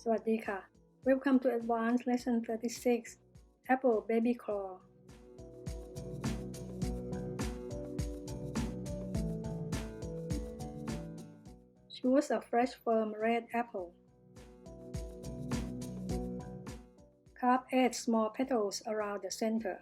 สวัสดีค่ะ Welcome to Advanced Lesson 36 Apple Baby Claw Choose a fresh firm red apple. Carve 8 small petals around the center.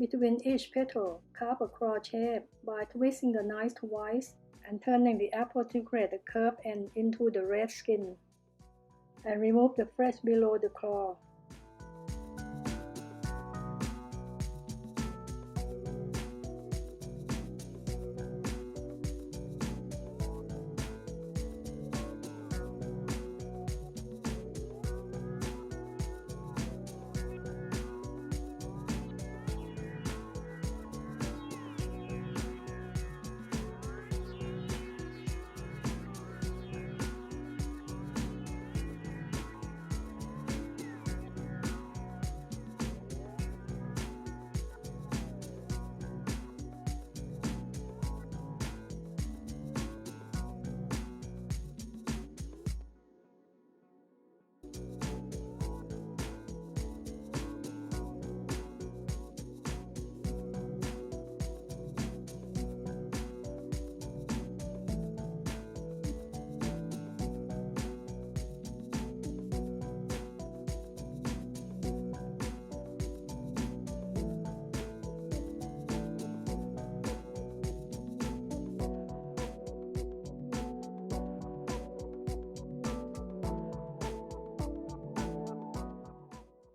Between each petal, carve a claw shape by twisting the knife twice and turning the apple to create the curved end into the red skin, and remove the flesh below the claw.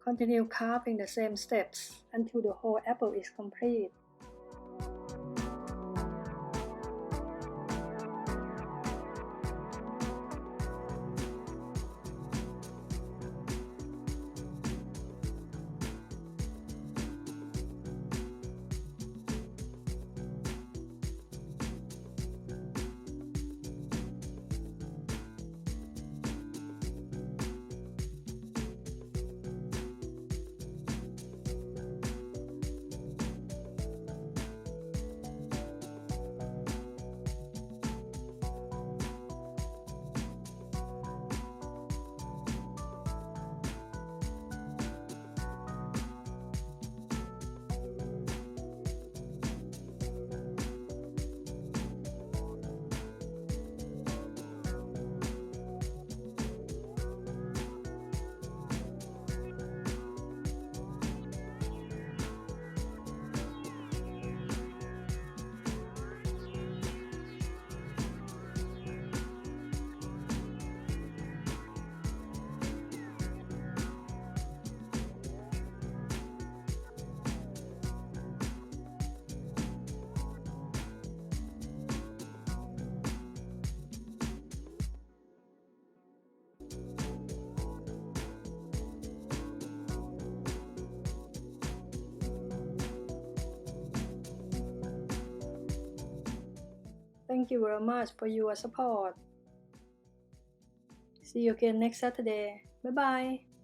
Continue carving the same steps until the whole apple is complete. Thank you very much for your support. See you again next Saturday. Bye bye.